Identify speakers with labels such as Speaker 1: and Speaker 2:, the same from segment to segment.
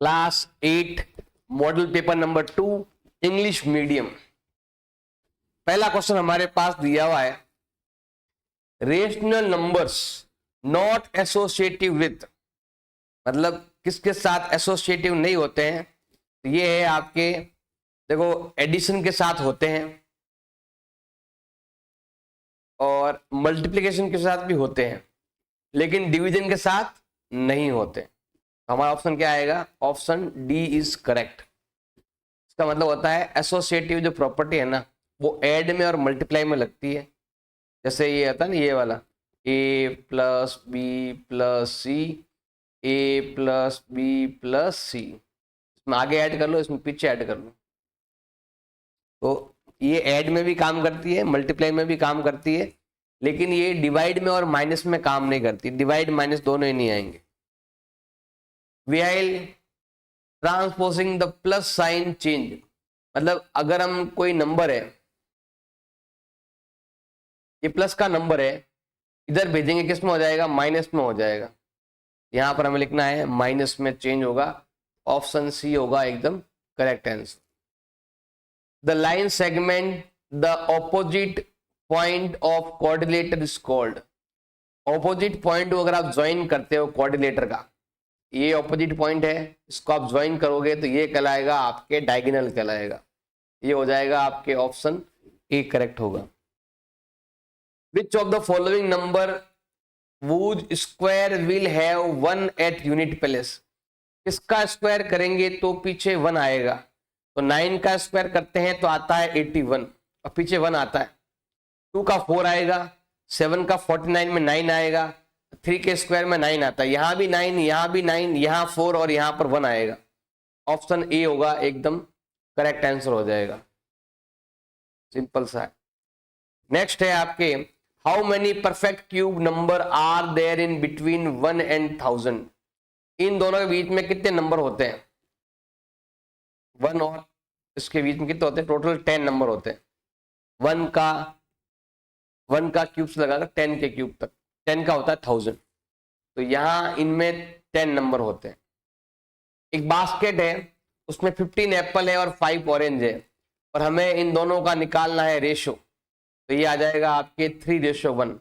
Speaker 1: Class 8 model paper number 2 English medium. पहला question हमारे पास दिया हुआ है, rational numbers not associative with, मतलब किसके साथ एसोसिएटिव नहीं होते हैं। तो ये है आपके, देखो एडिशन के साथ होते हैं और मल्टीप्लिकेशन के साथ भी होते हैं, लेकिन डिवीजन के साथ नहीं होते। हमारा ऑप्शन क्या आएगा? Option D is correct. इसका मतलब होता है एसोसिएटिव जो प्रॉपर्टी है ना, वो ऐड में और मल्टीप्लाई में लगती है। जैसे ये आता है ना, ये वाला ए प्लस बी प्लस सी, ए प्लस बी प्लस सी, इसमें आगे ऐड कर लो, इसमें पीछे ऐड कर लो। तो ये ऐड में भी काम करती है, मल्टीप्लाई में भी काम करती है, लेकिन ये डिवाइड में और माइनस में काम नहीं करती। डिवाइड माइनस दोनों ही नहीं आएंगे। While transposing the plus sign change, मतलब अगर हम कोई नंबर है, ये प्लस का नंबर है, इधर भेजेंगे किस में हो जाएगा? माइनस में हो जाएगा। यहां पर हमें लिखना है माइनस में चेंज होगा। ऑप्शन सी होगा एकदम correct answer. The line segment the opposite point of coordinator is called. Opposite point को अगर आप ज्वाइन करते हो कोऑर्डिनेटर का, ये ऑपोजिट पॉइंट है, इसको आप ज्वाइन करोगे तो ये कहलाएगा आपके डायगोनल कहलाएगा। ये हो जाएगा आपके ऑप्शन ए करेक्ट होगा। Which of the following number whose square will have 1 at unit place. किसका स्क्वायर करेंगे तो पीछे 1 आएगा। तो 9 का स्क्वायर करते हैं तो आता है 81 और पीछे 1 आता है। 2 का 4 आएगा, 7 का 49 में 9 आएगा, 3 के स्क्वायर में 9 आता है। यहां भी 9, यहां भी 9, यहां 4 और यहां पर 1 आएगा। ऑप्शन ए होगा एकदम करेक्ट आंसर हो जाएगा। सिंपल सा है। नेक्स्ट है आपके, how many perfect cube number are there in between 1 and 1000। इन दोनों के बीच में कितने नंबर होते हैं? 1 और इसके बीच में कितने होते हैं? टोटल 10 नंबर होते हैं। 1 का क्यूब से लगाकर 10 के क्यूब तक, 10 का होता है 1000। तो यहां इनमें 10 नंबर होते हैं। एक बास्केट है, उसमें 15 एप्पल है और 5 ऑरेंज है, और हमें इन दोनों का निकालना है रेशो। तो ये आ जाएगा आपके 3:1।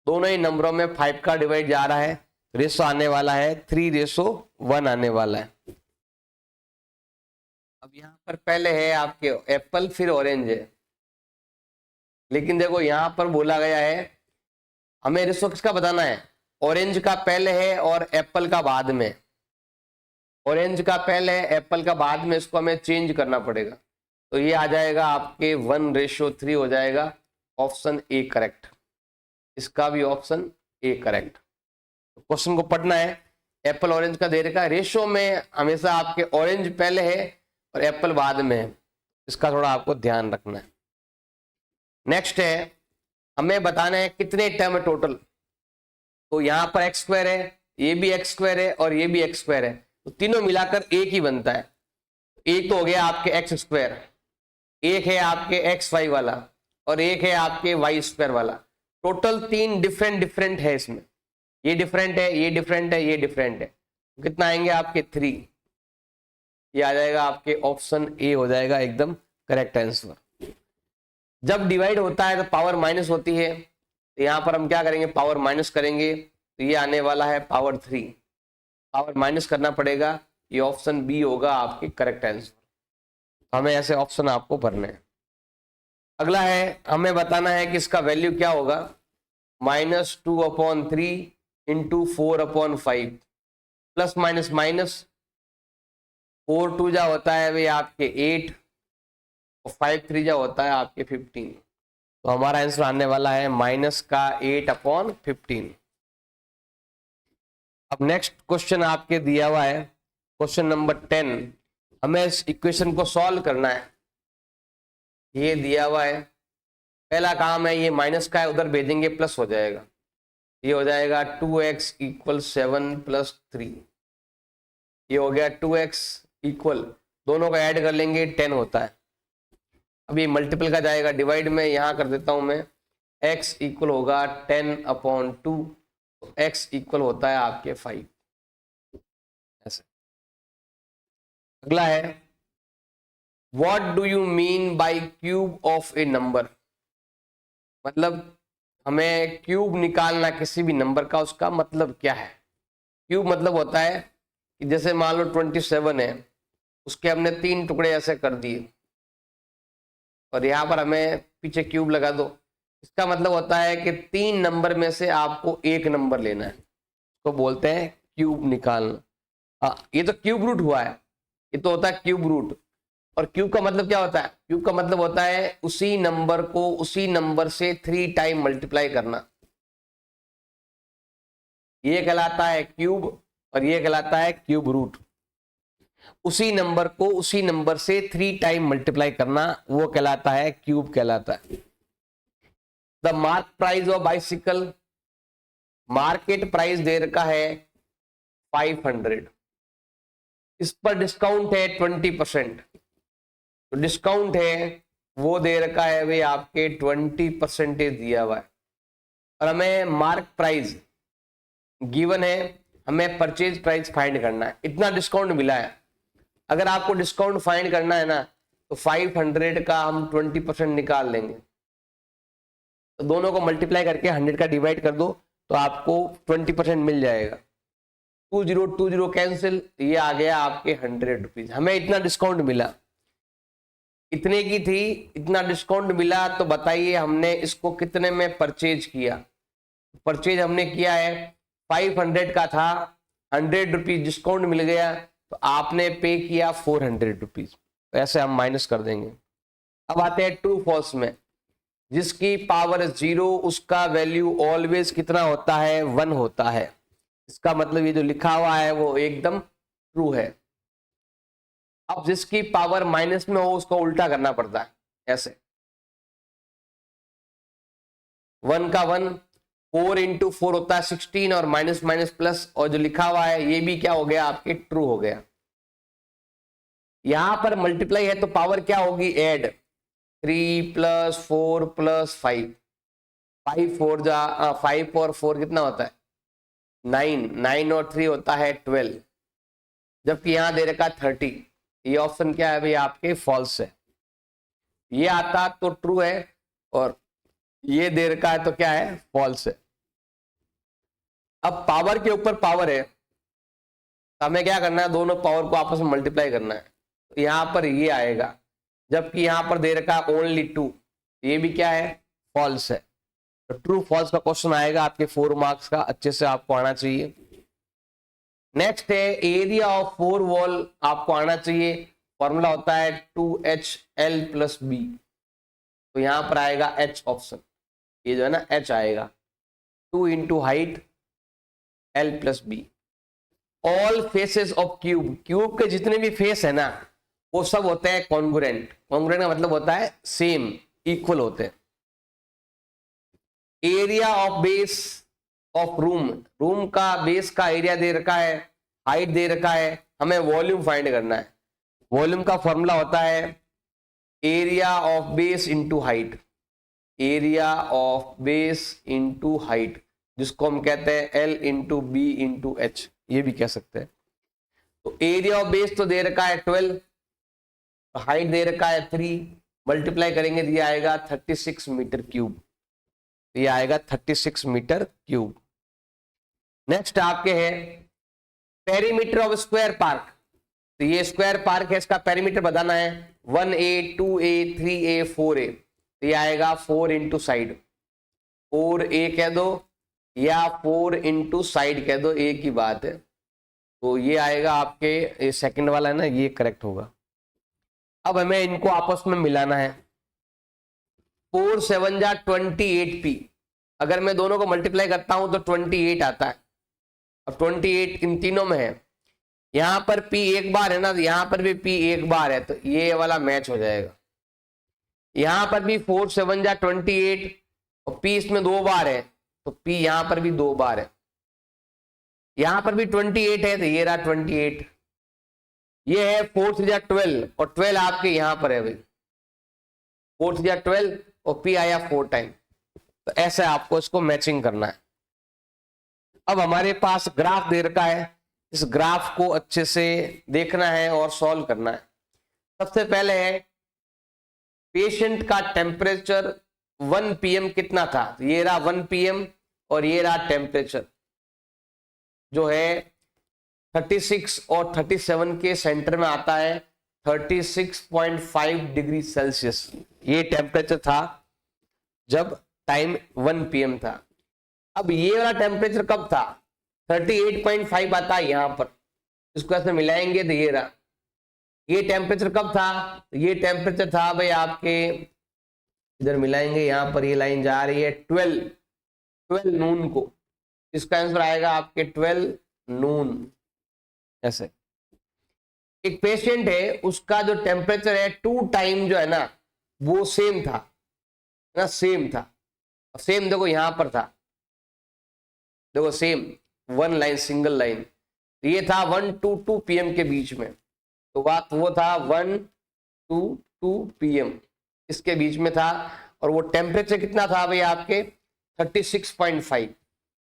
Speaker 1: दोनों ही नंबरों में 5 का डिवाइड जा रहा है, रेशो आने वाला है 3:1 आने वाला है। अब यहां पर पहले है आपके एप्पल, फिर ऑरेंज है, लेकिन देखो यहां पर बोला गया है हमें रेशो किसका बताना है? ऑरेंज का पहले है और एप्पल का बाद में। ऑरेंज का पहले है, एप्पल का बाद में, इसको हमें चेंज करना पड़ेगा। तो ये आ जाएगा आपके 1:3 हो जाएगा। Option A correct. इसका भी ऑप्शन ए करेक्ट। क्वेश्चन को पढ़ना है, एप्पल ऑरेंज का दे रखा है, रेशो में हमेशा आपके ऑरेंज पहले है और एप्पल बाद में है। इसका थोड़ा आपको ध्यान रखना है। नेक्स्ट है, हमें बताना है कितने टर्म है टोटल। तो यहां पर एक्स स्क्वायर है, ये भी एक्स स्क्वायर है और ये भी एक्स स्क्वायर है, तो तीनों मिलाकर एक ही बनता है। एक तो हो गया आपके एक्स स्क्वायर, एक है आपके एक्स वाई वाला, और एक है आपके वाई स्क्वायर वाला। टोटल 3 डिफरेंट डिफरेंट है इसमें। ये डिफरेंट है, ये डिफरेंट है, ये डिफरेंट है। तो कितना आएंगे आपके 3। ये आ जाएगा आपके ऑप्शन ए हो जाएगा एकदम करेक्ट आंसर। जब डिवाइड होता है तो पावर माइनस होती है, तो यहां पर हम क्या करेंगे? पावर माइनस करेंगे, तो ये आने वाला है पावर 3। पावर माइनस करना पड़ेगा। ये ऑप्शन बी होगा आपके करेक्ट आंसर। हमें ऐसे ऑप्शन आपको भरने हैं। अगला है, हमें बताना है कि इसका वैल्यू क्या होगा। -2/3 इंटू 4/5 प्लस माइनस माइनस, 4 2 जा होता है वे आपके 8 और 5 3 जा होता है आपके 15। तो हमारा आंसर आने वाला है माइनस का 8/15। अब नेक्स्ट क्वेश्चन आपके दिया हुआ है, क्वेश्चन नंबर 10। हमें इस इक्वेशन को सॉल्व करना है। ये दिया हुआ है, पहला काम है, ये माइनस का है, उधर भेजेंगे प्लस हो जाएगा। ये हो जाएगा 2x = 7 + 3। ये हो गया 2x इक्वल, दोनों का ऐड कर लेंगे 10 होता है। अब ये मल्टीपल का जाएगा डिवाइड में, यहां कर देता हूं मैं। x इक्वल होगा 10/2, x इक्वल होता है आपके 5 ऐसे। अगला है what do you mean by cube of A number, मतलब हमें क्यूब निकालना किसी भी नंबर का, उसका मतलब क्या है। क्यूब मतलब होता है कि जैसे मान लो 27 है, उसके हमने 3 टुकड़े ऐसे कर दिए और यहाँ पर हमें पीछे क्यूब लगा दो, इसका मतलब होता है कि 3 नंबर में से आपको एक नंबर लेना है, तो बोलते हैं क्यूब निकालना। हाँ, ये तो क्यूब रूट हुआ है, ये तो होता है क्यूब रूट। और क्यूब का मतलब क्या होता है, क्यूब का मतलब होता है उसी नंबर को उसी नंबर से 3 टाइम मल्टीप्लाई करना, ये कहलाता है क्यूब और ये कहलाता है क्यूब रूट। उसी नंबर को उसी नंबर से 3 टाइम मल्टीप्लाई करना वो कहलाता है क्यूब कहलाता है। The mark price of bicycle, market price दे रखा है 500, इस पर डिस्काउंट है 20%, तो डिस्काउंट है वो दे रखा है भाई आपके 20% दिया हुआ है, और हमें मार्क प्राइस गिवन है, हमें परचेज प्राइस फाइंड करना है, इतना डिस्काउंट मिला है। अगर आपको डिस्काउंट फाइंड करना है ना तो 500 का हम 20% निकाल लेंगे, तो दोनों को मल्टीप्लाई करके 100 का डिवाइड कर दो तो आपको 20% मिल जाएगा। 20 कैंसिल, ये आ गया आपके 100 रुपीज। हमें इतना डिस्काउंट मिला, इतने की थी, इतना डिस्काउंट मिला, तो बताइए हमने इसको कितने में परचेज किया। परचेज हमने किया है 500 का था, 100 रुपीज डिस्काउंट मिल गया, तो आपने पे किया 400 रुपीज, तो ऐसे हम माइनस कर देंगे। अब आते हैं ट्रू फॉल्स में, जिसकी पावर 0 उसका वैल्यू ऑलवेज कितना होता है, 1 होता है। इसका मतलब ये जो लिखा हुआ है वो एकदम ट्रू है। अब जिसकी पावर माइनस में हो उसको उल्टा करना पड़ता है, ऐसे 1 का 1, 4 इंटू 4 होता है 16, और माइनस माइनस प्लस, और जो लिखा हुआ है ये भी क्या हो गया आपके ट्रू हो गया। यहां पर मल्टीप्लाई है तो पावर क्या होगी, ऐड, 3 + 4 + 5, 5 4 जा 5 और 4 कितना होता है 9, 9 और 3 होता है 12, जबकि यहां दे रखा 30। ये ऑप्शन क्या है भाई आपके फॉल्स है, ये आता तो ट्रू है और ये दे रखा है तो क्या है, फॉल्स है। अब पावर के ऊपर पावर है, तो हमें क्या करना है, दोनों पावर को आपस में मल्टीप्लाई करना है, तो यहां पर ये आएगा, जबकि यहां पर दे रखा है ओनली 2, ये भी क्या है, फॉल्स है। तो ट्रू फॉल्स का क्वेश्चन आएगा आपके 4 मार्क्स का, अच्छे से आपको आना चाहिए। नेक्स्ट है एरिया ऑफ 4 वॉल, आपको आना चाहिए, फॉर्मूला होता है 2HL + B, तो यहां पर आएगा H ऑप्शन, ये जो है ना H आएगा, 2 into height L + B। All faces of cube, cube के जितने भी फेस है ना वो सब होते हैं कॉन्ग्रुएंट, कॉन्ग्रुएंट का मतलब होता है सेम, इक्वल होते हैं। Area of base of room, room का बेस का एरिया दे रखा है, हाइट दे रखा है, हमें वॉल्यूम फाइंड करना है। वॉल्यूम का फॉर्मूला होता है area of base into height, area of base into height, जिसको हम कहते हैं L into B into H, ये भी कह सकते हैं। तो एरिया ऑफ बेस तो दे रखा है 12, हाइट दे रखा है 3, मल्टीप्लाई करेंगे तो ये आएगा 36 मीटर क्यूब, ये आएगा 36 मीटर क्यूब। नेक्स्ट आपके है पेरीमीटर ऑफ स्क्वायर पार्क, तो ये स्क्वायर पार्क है, इसका पेरीमीटर बताना है 1A 2A 3A 4A, तो ये आएगा 4 इंटू साइड, 4A कह दो या 4 इंटू साइड कह दो, एक ही बात है। तो ये आएगा आपके, ये सेकंड वाला है ना, ये करेक्ट होगा। अब हमें इनको आपस में मिलाना है, 4 7 जा 28P, अगर मैं दोनों को मल्टीप्लाई करता हूं तो 28 आता है, अब 28 इन तीनों में है, यहां पर P एक बार है ना, तो यहां पर भी P एक बार है, तो ये वाला मैच हो जाएगा। यहां पर भी 4 7 जा 28 और P इसमें 2 बार है, तो P यहां पर भी 2 बार है, यहां पर भी 28 है, तो ये रहा 28, ये है 4 3 जा 12 और 12 आपके यहां पर है भाई, 4 3 जा 12 और P आया 4 टाइम, तो ऐसे आपको इसको मैचिंग करना है। अब हमारे पास ग्राफ दे रखा है, इस ग्राफ को अच्छे से देखना है और सॉल्व करना है। सबसे पहले है पेशेंट का टेम्परेचर 1 PM कितना था, ये रहा 1 PM और ये रहा टेम्परेचर जो है 36 और 37 के सेंटर में आता है 36.5 डिग्री सेल्सियस। ये टेम्परेचर था जब टाइम 1 PM था। अब ये वाला टेम्परेचर कब था, 38.5 आता है यहां पर, इसको ऐसे मिलाएंगे तो ये रहा। ये टेम्परेचर कब था, ये टेम्परेचर था भाई आपके, इधर मिलाएंगे यहां पर, ये लाइन जा रही है 12 नून को, इसका आंसर आएगा आपके 12 नून। ऐसे एक पेशेंट है, उसका जो टेम्परेचर है 2 टाइम जो है ना वो सेम था ना, सेम था। सेम देखो यहां पर था, देखो सेम 1 लाइन सिंगल लाइन, ये था 1 to 2 PM के बीच में, तो बात वो था 1 to 2 PM इसके बीच में था। और वो टेम्परेचर कितना था भाई आपके 36.5,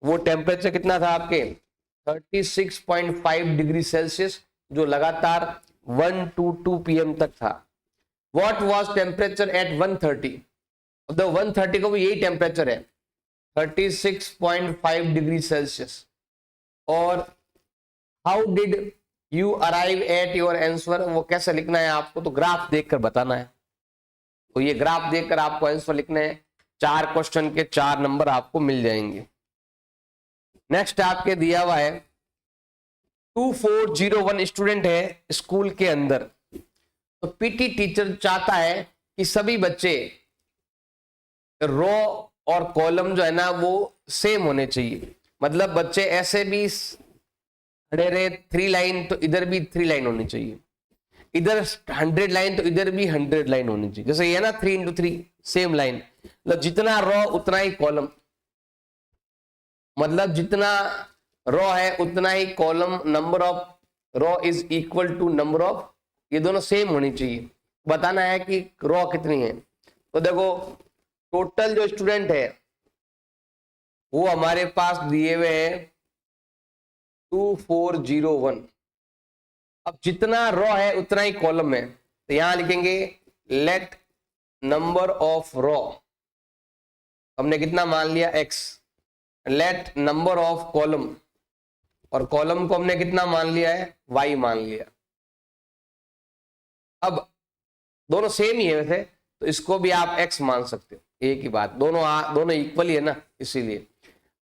Speaker 1: वो टेम्परेचर कितना था आपके 36.5 डिग्री सेल्सियस, जो लगातार 1 to 2 PM तक था। व्हाट वाज टेम्परेचर एट 130, अब 130 को भी यही टेम्परेचर है 36.5 डिग्री सेल्सियस। और how did you arrive at your answer, वो कैसे लिखना है आपको, तो ग्राफ देखकर बताना है। तो ये ग्राफ देखकर आपको आंसर लिखना है, 4 क्वेश्चन के 4 नंबर आपको मिल जाएंगे। नेक्स्ट आपके दिया हुआ है 2401 स्टूडेंट है स्कूल के अंदर, तो पीटी टीचर चाहता है कि सभी बच्चे रो और कॉलम जो है ना वो सेम होने चाहिए, मतलब बच्चे ऐसे भी खड़े रहे 3 लाइन, तो इधर भी 3 लाइन होनी चाहिए, इधर 100 लाइन तो इधर भी 100 लाइन होनी चाहिए, जैसे ये ना 3 into 3 सेम लाइन, मतलब जितना रो उतना ही कॉलम, मतलब जितना रो है उतना ही column, number of row is equal to number of, ये दोनों सेम होनी चाहिए। बताना है कि रो कितनी है, तो देखो टोटल जो स्टूडेंट है वो हमारे पास दिए हुए हैं 2401। अब जितना रो है उतना ही कॉलम है, तो यहां लिखेंगे लेट नंबर ऑफ रो, हमने कितना मान लिया x, let number of column, और कॉलम को हमने कितना मान लिया है y मान लिया। अब दोनों सेम ही है वैसे, तो इसको भी आप x मान सकते हो, एक ही बात, दोनों इक्वल ही है ना, इसीलिए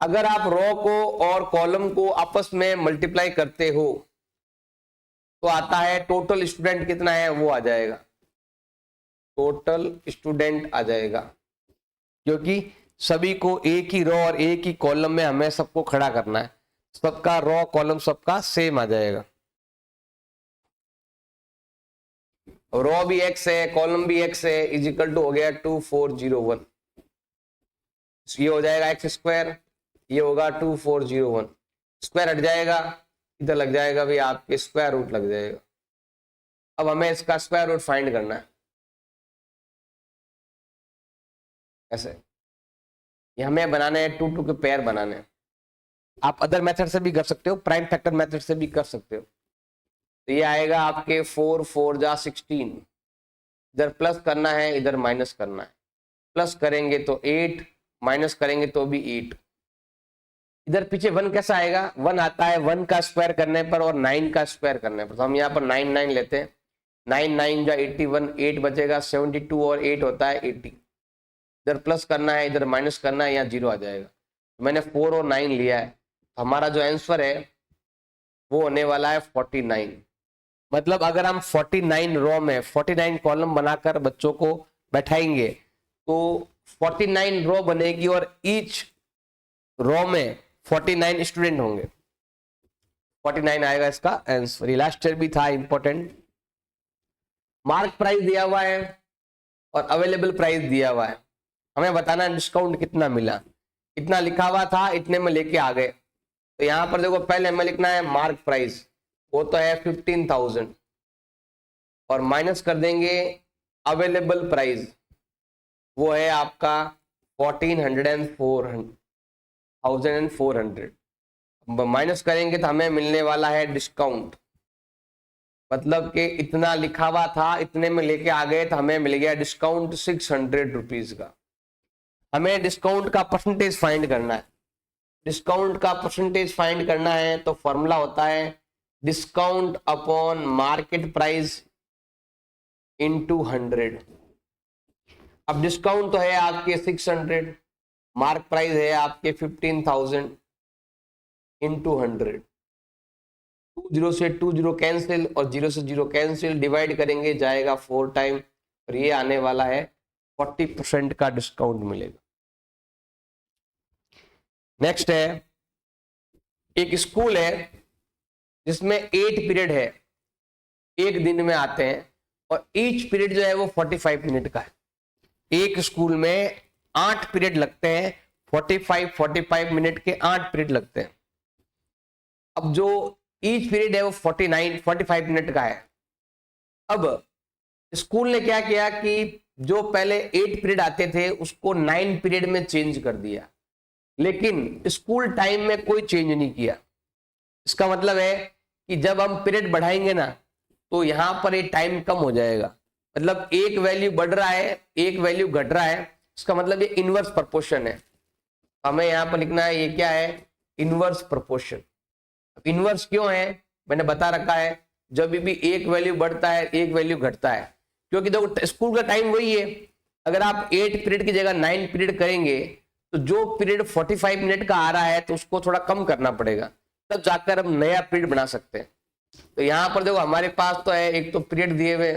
Speaker 1: अगर आप रो को और कॉलम को आपस में मल्टीप्लाई करते हो तो आता है टोटल स्टूडेंट कितना है वो आ जाएगा, टोटल स्टूडेंट आ जाएगा, क्योंकि सभी को एक ही रो और एक ही कॉलम में हमें सबको खड़ा करना है, सबका रो कॉलम सबका सेम आ जाएगा। रो भी x है कॉलम भी x है, इज इक्वल टू हो गया 2401, ये हो जाएगा x स्क्वायर, ये होगा 2401, स्क्वायर हट जाएगा, इधर लग जाएगा भाई आपके स्क्वायर रूट लग जाएगा। अब हमें इसका स्क्वायर रूट फाइंड करना है, ऐसे ये हमें बनाने हैं 2 2 के पेयर बनाने हैं। आप अदर मेथड से भी कर सकते हो, प्राइम फैक्टर मेथड से भी कर सकते हो। तो ये आएगा आपके 4 4 जा 16, इधर प्लस करना है इधर माइनस करना है, प्लस करेंगे तो 8, माइनस करेंगे तो भी 8, इधर पीछे 1 कैसा आएगा, 1 आता है 1 का स्क्वायर करने पर और 9 का स्क्वायर करने पर, तो हम यहाँ पर 9 9 लेते हैं, 9 9 जा 81, 8 बचेगा 72 और 8 होता है 80, इधर प्लस करना है इधर माइनस करना है, यहाँ 0 आ जाएगा। मैंने 4 और 9 लिया है, तो हमारा जो आंसर है वो होने वाला है 49। मतलब अगर हम 49 रो में 49 कॉलम बनाकर बच्चों को बैठाएंगे तो 49 रो बनेगी और ईच रो में 49 स्टूडेंट होंगे, 49 आएगा इसका आंसर। ये लास्ट ईयर भी था इंपॉर्टेंट। मार्क प्राइस दिया हुआ है और अवेलेबल प्राइस दिया हुआ है, हमें बताना है डिस्काउंट कितना मिला, इतना लिखा हुआ था इतने में लेके आ गए। तो यहाँ पर देखो पहले हमें लिखना है मार्क प्राइस, वो तो है 15,000 और माइनस कर देंगे अवेलेबल प्राइस, वो है आपका 1404। माइनस करेंगे तो हमें मिलने वाला है डिस्काउंट, मतलब कि इतना लिखा हुआ था, इतने में लेके आ गए तो हमें मिल गया डिस्काउंट 600 रुपीज का। हमें डिस्काउंट का परसेंटेज फाइंड करना है। डिस्काउंट का परसेंटेज फाइंड करना है तो फॉर्मूला होता है discount upon market price into 100। अब डिस्काउंट तो है आपके 600, मार्क प्राइस है आपके 15,000 इंटू 100। 20 से 20 कैंसिल और 0 से 0 कैंसिल, डिवाइड करेंगे जाएगा 4 टाइम और ये आने वाला है 40% का डिस्काउंट मिलेगा। नेक्स्ट है, एक स्कूल है जिसमें 8 पीरियड है, एक दिन में आते हैं और ईच पीरियड जो है वो 45 मिनट का है। एक स्कूल में 8 पीरियड लगते हैं, 45 मिनट के 8 पीरियड लगते हैं। अब जो ईच पीरियड है वो 45 मिनट का है। अब स्कूल ने क्या किया कि जो पहले 8 पीरियड आते थे उसको 9 पीरियड में चेंज कर दिया, लेकिन स्कूल टाइम में कोई चेंज नहीं किया। इसका मतलब है कि जब हम पीरियड बढ़ाएंगे ना तो यहां पर ये टाइम कम हो जाएगा, मतलब एक वैल्यू बढ़ रहा है एक वैल्यू घट रहा है, इसका मतलब ये इनवर्स प्रोपोर्शन है। हमें यहां पर लिखना है ये क्या है, इनवर्स प्रोपोर्शन। इनवर्स क्यों है मैंने बता रखा है, जब भी एक वैल्यू बढ़ता है एक वैल्यू घटता है, क्योंकि देखो स्कूल का टाइम वही है। अगर आप 8 पीरियड की जगह 9 पीरियड करेंगे तो जो पीरियड 45 मिनट का आ रहा है तो उसको थोड़ा कम करना पड़ेगा, तब जाकर हम नया पीरियड बना सकते हैं। तो यहां पर देखो हमारे पास तो है एक तो पीरियड दिए हुए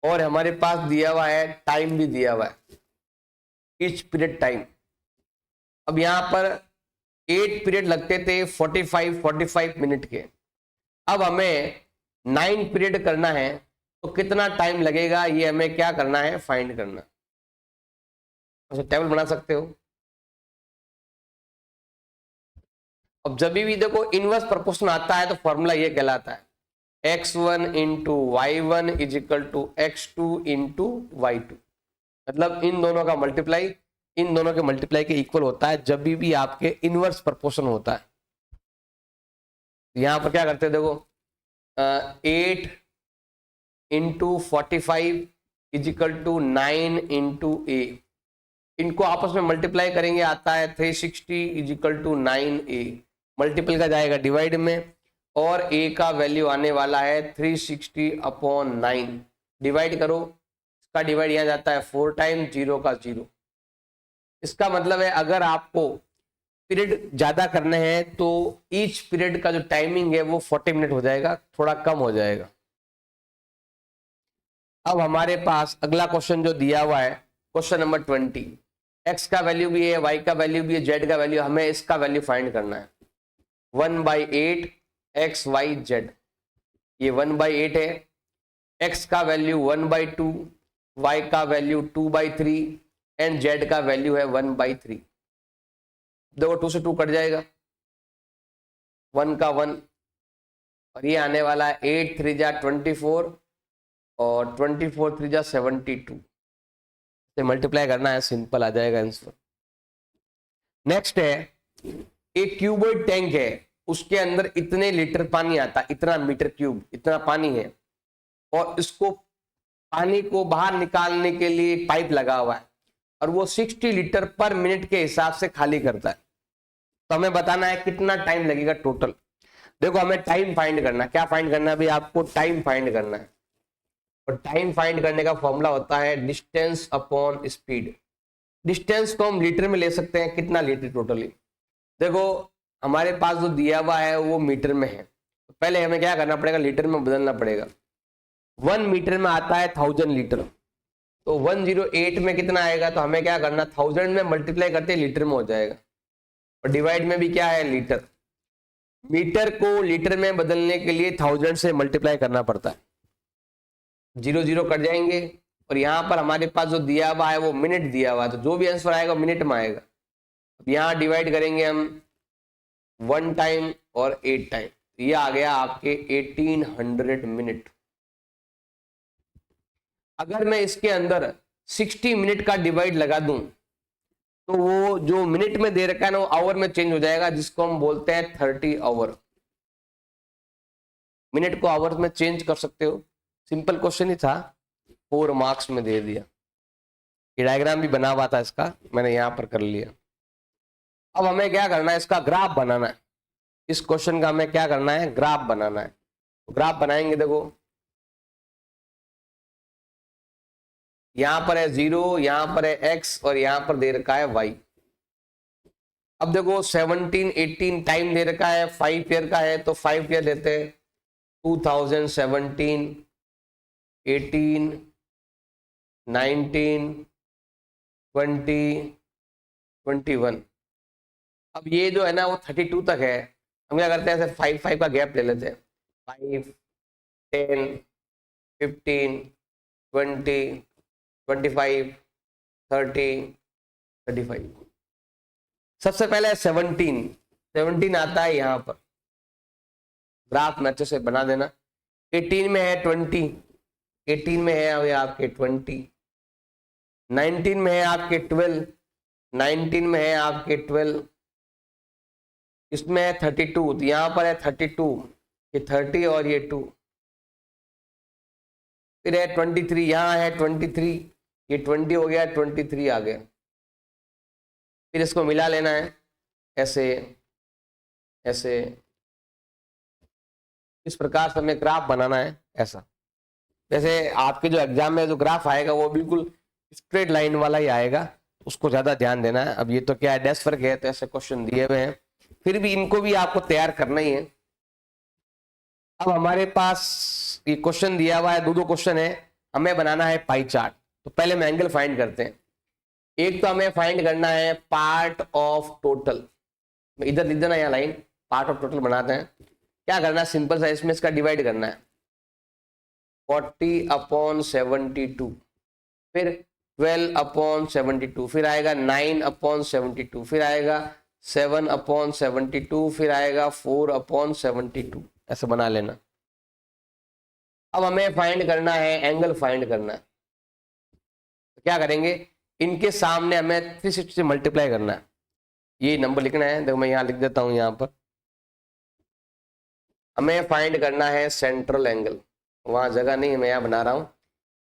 Speaker 1: और हमारे पास दिया हुआ है टाइम भी दिया हुआ है, ईच पीरियड टाइम। अब यहां पर 8 पीरियड लगते थे 45 मिनट के, अब हमें 9 पीरियड करना है तो कितना टाइम लगेगा ये हमें क्या करना है, फाइंड करना। अच्छा टेबल बना सकते हो। अब जब भी देखो इनवर्स प्रोपोर्शन आता है तो फॉर्मूला ये कहलाता है x1 into y1 is equal to x2 into y2, मतलब इन दोनों का मल्टीप्लाई इन दोनों के मल्टीप्लाई के इक्वल होता है जब भी आपके इनवर्स प्रोपोर्शन होता है। यहां पर क्या करते हैं देखो 8 into 45 is equal to 9 into A, इनको आपस में मल्टीप्लाई करेंगे आता है 360 is equal to 9a, multiple का जाएगा डिवाइड में और a का वैल्यू आने वाला है 360 अपॉन 9, डिवाइड करो, इसका डिवाइड यहां जाता है 4 टाइम, 0 का 0। इसका मतलब है अगर आपको पीरियड ज्यादा करने हैं तो ईच पीरियड का जो टाइमिंग है वो 40 मिनट हो जाएगा, थोड़ा कम हो जाएगा। अब हमारे पास अगला क्वेश्चन जो दिया हुआ है क्वेश्चन नंबर 20, x का वैल्यू भी है y का वैल्यू भी है z का वैल्यू, हमें इसका वैल्यू फाइंड करना है 1/8 x y z। ये 1/8 है, x का वैल्यू 1/2, y का वैल्यू 2/3 एंड z का वैल्यू है 1/3। देखो 2 से 2 कट जाएगा, 1 का 1 और ये आने वाला है 8 3 जा 24 और 24 3 जा 72 से मल्टीप्लाई करना है, सिंपल आ जाएगा आंसर। नेक्स्ट है एक क्यूबॉइड टैंक है, उसके अंदर इतने लीटर पानी आता है, इतना मीटर क्यूब इतना पानी है और इसको पानी को बाहर निकालने के लिए एक पाइप लगा हुआ है और वो 60 लीटर पर मिनट के हिसाब से खाली करता है। तो हमें बताना है कितना टाइम लगेगा टोटल। देखो हमें टाइम फाइंड करना है, क्या फाइंड करना है भाई, आपको टाइम फाइंड करना है और टाइम फाइंड करने का फॉर्मूला होता है डिस्टेंस अपॉन स्पीड। डिस्टेंस को हम लीटर में ले सकते हैं, कितना लीटर टोटली, देखो हमारे पास जो दिया हुआ है वो मीटर में है, तो पहले हमें क्या करना पड़ेगा, लीटर में बदलना पड़ेगा। 1 मीटर में आता है 1000 लीटर, तो 108 में कितना आएगा, तो हमें क्या करना 1000 में मल्टीप्लाई करते लीटर में हो जाएगा और डिवाइड में भी क्या है लीटर। मीटर को लीटर में बदलने के लिए 1000 से मल्टीप्लाई करना पड़ता है, 0 0 कट जाएंगे और यहाँ पर हमारे पास जो दिया हुआ है वो मिनट दिया हुआ है, तो जो भी आंसर आएगा मिनट में आएगा। अब यहाँ डिवाइड करेंगे हम 1 टाइम और 8 टाइम, ये आ गया आपके 1800 मिनट। अगर मैं इसके अंदर 60 मिनट का डिवाइड लगा दूं तो वो जो मिनट में दे रखा है ना वो आवर में चेंज हो जाएगा, जिसको हम बोलते हैं 30 आवर। मिनट को आवर में चेंज कर सकते हो। सिंपल क्वेश्चन ही था, 4 मार्क्स में दे दिया। ये डायग्राम भी बना हुआ था इसका, मैंने यहां पर कर लिया। अब हमें क्या करना है, इसका ग्राफ बनाना है। इस क्वेश्चन का हमें क्या करना है, ग्राफ बनाना है। ग्राफ बनाएंगे, देखो यहां पर है 0, यहां पर है x और यहां पर दे रखा है y। अब देखो 17 18 टाइम दे रखा है, 5 ईयर का है तो 5 ईयर लेते हैं। 2017 18 19 20 21। अब ये जो है ना वो 32 तक है। हम क्या करते हैं, ऐसे 5 5 का गैप ले लेते हैं। 5 10 15 20 25 30 35। सबसे पहले 17 आता है यहाँ पर, ग्राफ में अच्छे से बना देना। 18 में है 20, 18 में है अभी आपके 20, 19 में है आपके 12, 19 में है आपके 12, इसमें है 32, तो यहाँ पर है 32, ये 30 और ये 2, फिर है 23, यहाँ है 23, ये 20 हो गया, 23 आ गया। फिर इसको मिला लेना है ऐसे ऐसे, इस प्रकार से हमें ग्राफ बनाना है ऐसा। जैसे आपके जो एग्जाम में जो ग्राफ आएगा वो बिल्कुल स्ट्रेट लाइन वाला ही आएगा, उसको ज्यादा ध्यान देना है। अब ये तो क्या है, डेस्क वर्क है तो ऐसे क्वेश्चन दिए हुए हैं, फिर भी इनको भी आपको तैयार करना ही है। अब हमारे पास ये क्वेश्चन दिया हुआ है, दो क्वेश्चन है, हमें बनाना है पाई चार्ट। तो पहले हम एंगल फाइंड करते हैं। एक तो हमें फाइंड करना है पार्ट ऑफ टोटल, इधर लिख देना यहाँ लाइन, पार्ट ऑफ टोटल बनाते हैं। क्या करना है, सिंपल सा, इसमें इसका डिवाइड करना है 40/72, फिर 12/72, फिर आएगा 9/72, फिर आएगा 7/72, फिर आएगा 4/72, ऐसे बना लेना। अब हमें फाइंड करना है, एंगल फाइंड करना है। तो क्या करेंगे, इनके सामने हमें 360 से मल्टीप्लाई करना है। ये नंबर लिखना है, देखो मैं यहाँ लिख देता हूँ। यहाँ पर हमें फाइंड करना है सेंट्रल एंगल, वहां जगह नहीं है, मैं यहाँ बना रहा हूं।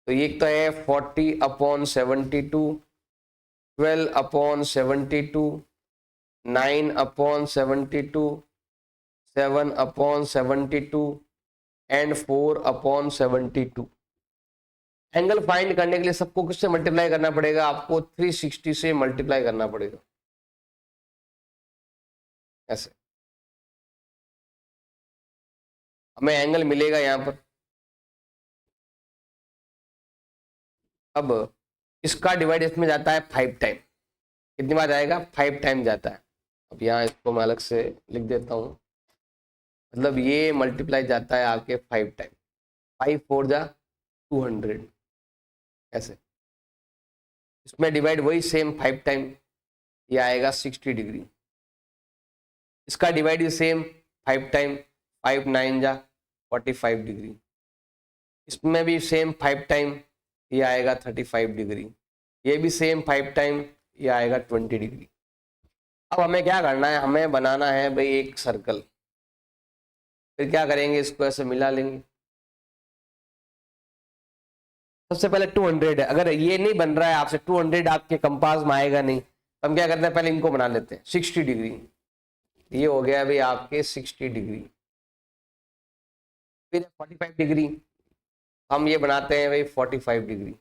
Speaker 1: तो ये तो है 40/72, 12/72, 9/72, 7/72 एंड 4/72। एंगल फाइंड करने के लिए सबको किससे मल्टीप्लाई करना पड़ेगा, आपको 360 से मल्टीप्लाई करना पड़ेगा ऐसे। हमें एंगल मिलेगा यहाँ पर। अब इसका डिवाइड इसमें जाता है 5 टाइम। कितनी बार जाएगा, 5 टाइम जाता है। अब यहाँ इसको मैं अलग से लिख देता हूँ, मतलब ये मल्टीप्लाई जाता है आपके 5 टाइम। 5 4 जा 200 ऐसे। इसमें डिवाइड वही सेम 5 टाइम, ये आएगा 60 डिग्री। इसका डिवाइड भी सेम 5 टाइम, 5 9 जा 45 डिग्री। इसमें भी सेम 5 टाइम, ये आएगा 35 डिग्री। ये भी सेम 5 टाइम, ये आएगा 20 डिग्री। अब हमें क्या करना है, हमें बनाना है भाई एक सर्कल। फिर क्या करेंगे, इसको ऐसे मिला लेंगे। सबसे पहले 200 है, अगर ये नहीं बन रहा है आपसे, 200 आपके कंपास में आएगा नहीं, तो हम क्या करते हैं, पहले इनको बना लेते हैं 60 डिग्री। ये हो गया भाई आपके 60 डिग्री। फिर 45 डिग्री, हम ये बनाते हैं भाई 45 डिग्री।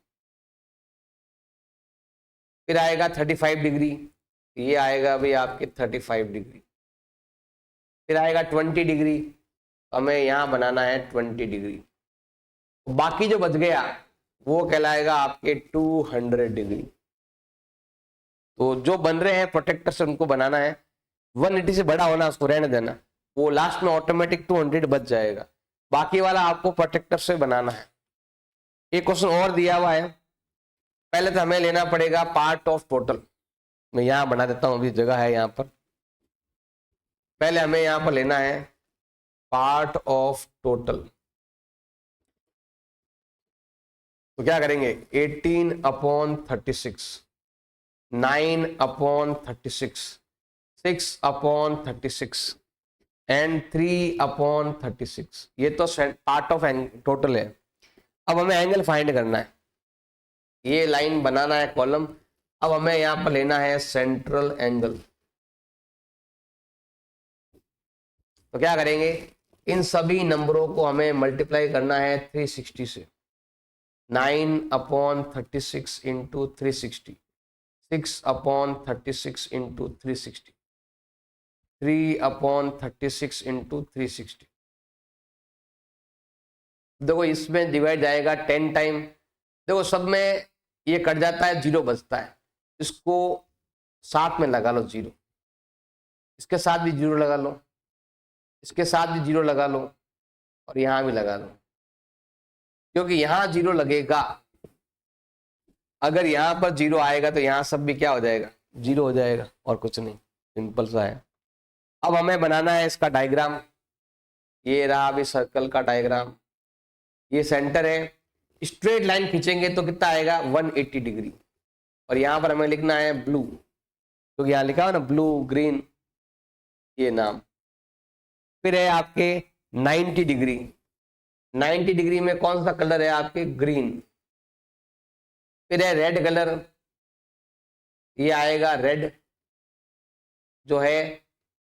Speaker 1: फिर आएगा 35 डिग्री, ये आएगा भाई आपके 35 डिग्री। फिर आएगा 20 डिग्री, हमें यहाँ बनाना है 20 डिग्री। बाकी जो बच गया वो कहलाएगा आपके 200 डिग्री। तो जो बन रहे हैं प्रोटेक्टर से उनको बनाना है, 180 से बड़ा होना उसको रहने देना, वो लास्ट में ऑटोमेटिक 200 बच जाएगा। बाकी वाला आपको प्रोटेक्टर से बनाना है। एक क्वेश्चन और दिया हुआ है, पहले तो हमें लेना पड़ेगा पार्ट ऑफ टोटल। मैं यहाँ बना देता हूँ, अभी जगह है यहाँ पर। पहले हमें यहाँ पर लेना है पार्ट ऑफ टोटल। तो क्या करेंगे, 18/36, 9/36, 6/36 एंड 3/36। ये तो पार्ट ऑफ टोटल है। अब हमें एंगल फाइंड करना है, ये लाइन बनाना है कॉलम। अब हमें यहां पर लेना है सेंट्रल एंगल। तो क्या करेंगे, इन सभी नंबरों को हमें मल्टीप्लाई करना है 360 से। 9/36 इंटू 360, 6/36 इंटू 360, 3/36 इंटू 360। देखो इसमें डिवाइड जाएगा 10 टाइम। देखो सब में ये कट जाता है, जीरो बचता है। इसको साथ में लगा लो जीरो, इसके साथ भी जीरो लगा लो, इसके साथ भी जीरो लगा लो, और यहां भी लगा लो। क्योंकि यहां जीरो लगेगा, अगर यहां पर जीरो आएगा तो यहां सब भी क्या हो जाएगा, जीरो हो जाएगा, और कुछ नहीं, सिंपल सा है। अब हमें बनाना है इसका डायग्राम। ये रहा अभी सर्कल का डायग्राम, ये सेंटर है। स्ट्रेट लाइन खींचेंगे तो कितना आएगा, 180 डिग्री। और यहां पर हमें लिखना है ब्लू, क्योंकि यहां लिखा हो ना ब्लू ग्रीन, ये नाम। फिर है आपके 90 डिग्री। 90 डिग्री में कौन सा कलर है आपके, ग्रीन। फिर है रेड कलर, ये आएगा रेड, जो है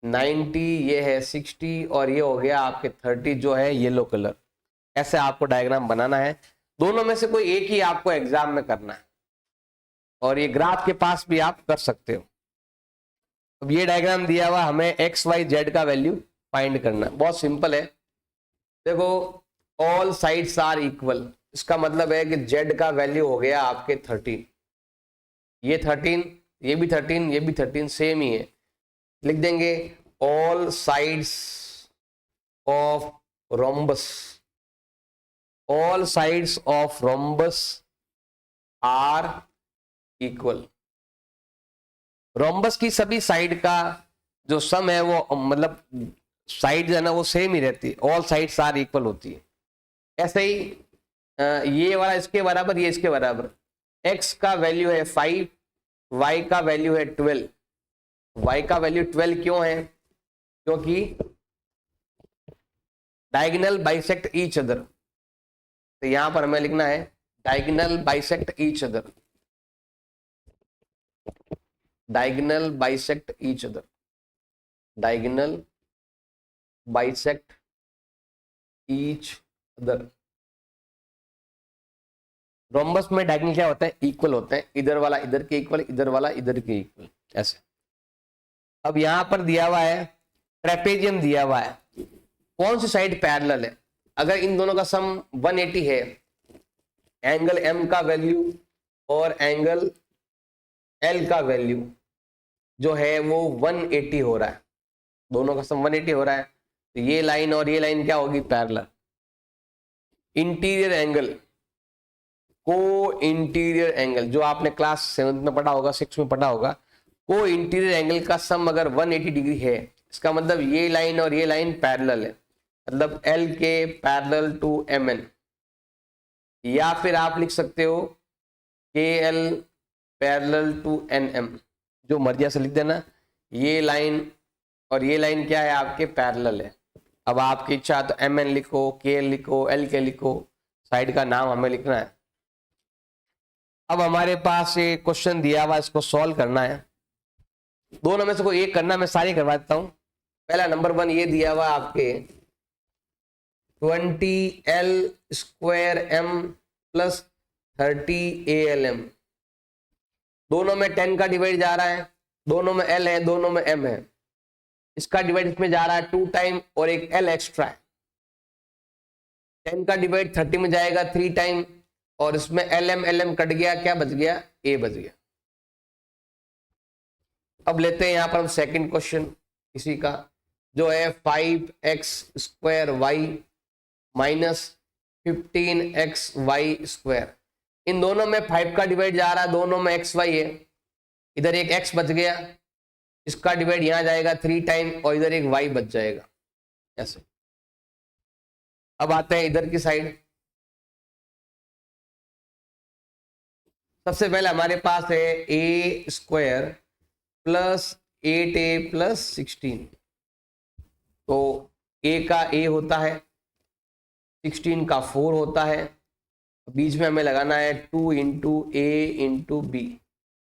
Speaker 1: 90, ये है 60, और ये हो गया आपके 30 जो है येलो कलर। ऐसे आपको डायग्राम बनाना है। दोनों में से कोई एक ही आपको एग्जाम में करना है, और ये ग्राफ के पास भी आप कर सकते हो। अब ये डायग्राम दिया हुआ, हमें एक्स वाई जेड का वैल्यू फाइंड करना है। बहुत सिंपल है। देखो ऑल साइड्स आर इक्वल, इसका मतलब है कि जेड का वैल्यू हो गया आपके 13, ये 13, ये भी 13, ये भी 13, सेम ही है। लिख देंगे all sides of rhombus, all sides of rhombus are equal. Rhombus की सभी साइड का जो सम है वो, मतलब साइड है ना, वो सेम ही रहती है, ऑल साइड्स आर इक्वल होती है। ऐसे ही ये वाला इसके बराबर, ये इसके बराबर। x का वैल्यू है 5, y का वैल्यू है 12। y का वैल्यू 12 क्यों है, क्योंकि डायगोनल बाइसेक्ट ईच अदर। तो यहां पर हमें लिखना है diagonal bisect each other, diagonal bisect each other, diagonal bisect each other. Rhombus में डायगोनल क्या होता है, इक्वल होते हैं, इधर वाला इधर के इक्वल, इधर वाला इधर के इक्वल, ऐसे। अब यहां पर दिया हुआ है ट्रेपेजियम दिया हुआ है, कौन सी साइड पैरेलल है। अगर इन दोनों का सम 180 है, एंगल एम का वैल्यू और एंगल एल का वैल्यू जो है वो 180 हो रहा है, दोनों का सम 180 हो रहा है, तो ये लाइन और ये लाइन क्या होगी, पैरेलल। इंटीरियर एंगल, को इंटीरियर एंगल, जो आपने क्लास 7 में पढ़ा होगा, 6 में पढ़ा होगा, को इंटीरियर एंगल का सम अगर 180 डिग्री है, इसका मतलब ये लाइन और ये लाइन पैरेलल है, मतलब एल के पैरेलल टू एम एन। या फिर आप लिख सकते हो के L parallel to N M, जो मर्जी से लिख देना। ये लाइन और ये लाइन क्या है, आपके पैरेलल है। अब आपकी इच्छा तो एम एन लिखो, के एल लिखो, एल के लिखो, साइड का नाम हमें लिखना है। अब हमारे पास ये क्वेश्चन दिया हुआ, इसको सॉल्व करना है। दोनों में से कोई एक करना, मैं सारी करवा देता हूं। पहला नंबर 1 ये दिया हुआ आपके 20L square M plus 30ALM। दोनों में 10 का डिवाइड जा रहा है, दोनों में L है, दोनों में M है। इसका डिवाइड इसमें जा रहा है 2 टाइम और एक L एक्स्ट्रा है। 10 का डिवाइड 30 में जाएगा 3 टाइम, और इसमें LM कट गया, क्या बच गया, A बच गया। अब लेते हैं यहां पर हम सेकंड क्वेश्चन इसी का, जो है 5x square Y minus 15xy square. इन दोनों में 5 का डिवाइड जा रहा है, दोनों में xy है, इधर एक x बच गया, इसका डिवाइड यहां जाएगा 3 टाइम और इधर एक y बच जाएगा, ऐसे। अब आते हैं इधर की साइड। सबसे पहले हमारे पास है A square plus 8a plus 16। तो a का a होता है, 16 का 4 होता है, बीच में हमें लगाना है 2 इंटू ए इंटू बी।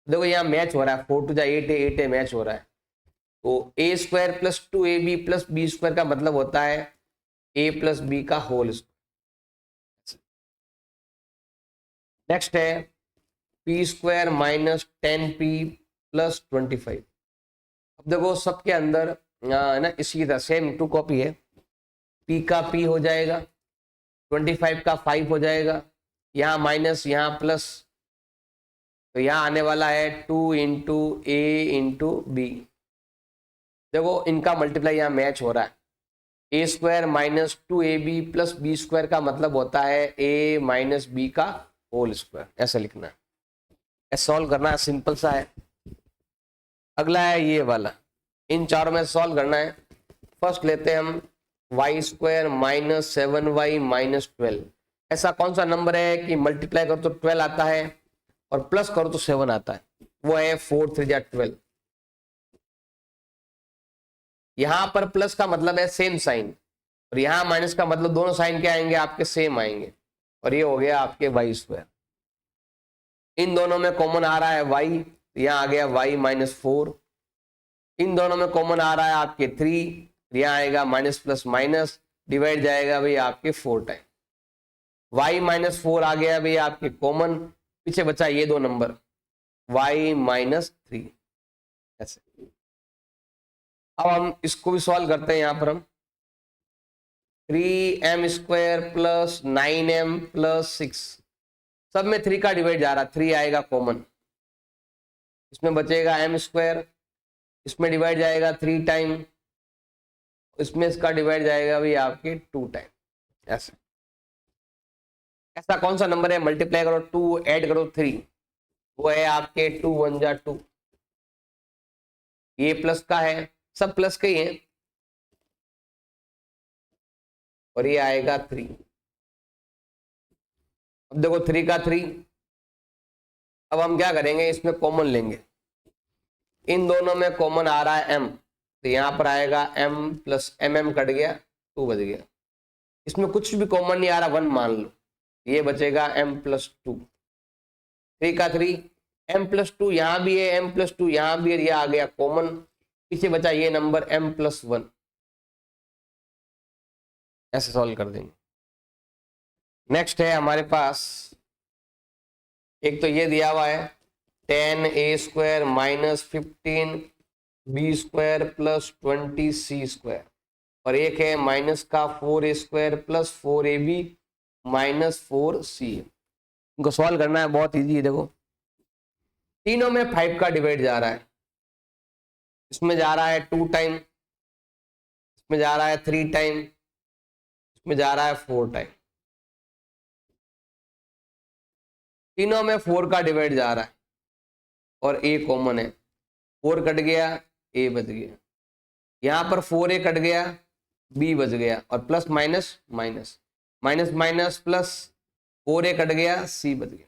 Speaker 1: देखो यहाँ मैच हो रहा है, 4 टू जा 8 है, 8 मैच हो रहा है। तो A square plus 2ab plus B square का मतलब होता है a प्लस बी का होल स्क्वायर। नेक्स्ट है P square minus 10p plus 25। अब देखो सबके अंदर ना इसी तरह सेम टू कॉपी है, p का p हो जाएगा, 25 का 5 हो जाएगा, यहाँ माइनस यहाँ प्लस, तो यहाँ आने वाला है 2 इंटू ए इंटू बी। देखो इनका मल्टीप्लाई यहाँ मैच हो रहा है, A square minus 2ab plus B square का मतलब होता है a माइनस बी का होल स्क्वायर। ऐसा लिखना है, ऐसा सॉल्व करना है, सिंपल सा है। अगला है ये वाला, इन चारों में सॉल्व करना है। फर्स्ट लेते हैं हम Y square minus 7y minus 12। ऐसा कौन सा नंबर है कि मल्टीप्लाई करो तो 12 आता है और प्लस करो तो 7 आता है? वो है 4 3 जा 12। यहां पर प्लस का मतलब है सेम साइन, और यहां माइनस का मतलब दोनों साइन क्या आएंगे आपके, सेम आएंगे। और ये हो गया आपके वाई स्क्वायर। इन दोनों में कॉमन आ रहा है y, यहाँ आ गया y माइनस 4। इन दोनों में कॉमन आ रहा है आपके 3, यहाँ आएगा माइनस प्लस माइनस, डिवाइड जाएगा भाई आपके 4 टाइम। y माइनस 4 आ गया भाई आपके कॉमन, पीछे बचा ये दो नंबर y माइनस 3। ऐसे अब हम इसको भी सॉल्व करते हैं। यहाँ पर हम 3m square plus 9m plus 6, सब में 3 का डिवाइड जा रहा है, 3 आएगा कॉमन, इसमें बचेगा m स्क्वायर, इसमें डिवाइड जाएगा 3 टाइम, इसमें इसका डिवाइड जाएगा भी आपके 2 टाइम। ऐसे ऐसा कौन सा नंबर है, मल्टीप्लाई करो 2 ऐड करो 3, वो है आपके 2 1 जा 2। ये प्लस का है, सब प्लस के ही है, और ये आएगा 3। अब देखो 3 का 3, अब हम क्या करेंगे, इसमें कॉमन लेंगे। इन दोनों में कॉमन आ रहा है m, तो यहां पर आएगा m प्लस mm कट गया, 2 बच गया। इसमें कुछ भी कॉमन नहीं आ रहा, 1 मान लो, ये बचेगा m प्लस 2। 3 का 3, m प्लस 2 यहां भी है, m प्लस 2 यहां भी है, ये आ गया कॉमन, पीछे बचा ये नंबर m प्लस 1। ऐसे सॉल्व कर देंगे। नेक्स्ट है हमारे पास, एक तो ये दिया हुआ है 10a square minus 15b square plus 20c square, और एक है माइनस का 4a square plus 4ab minus 4c। इनको सॉल्व करना है, बहुत इजी है। देखो तीनों में 5 का डिवाइड जा रहा है, इसमें जा रहा है 2 टाइम, इसमें जा रहा है 3 टाइम, इसमें जा रहा है 4 टाइम। तीनों में 4 का डिवाइड जा रहा है और a कॉमन है, 4 कट गया, a बच गया, यहां पर 4a कट गया, b बच गया, और plus minus minus, minus minus plus, 4a cut गया, c बच गया।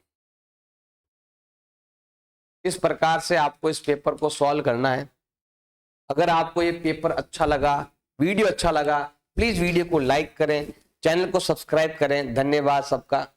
Speaker 1: इस प्रकार से आपको इस पेपर को सॉल्व करना है। अगर आपको ये पेपर अच्छा लगा, वीडियो अच्छा लगा, प्लीज वीडियो को लाइक करें, चैनल को सब्सक्राइब करें। धन्यवाद सबका।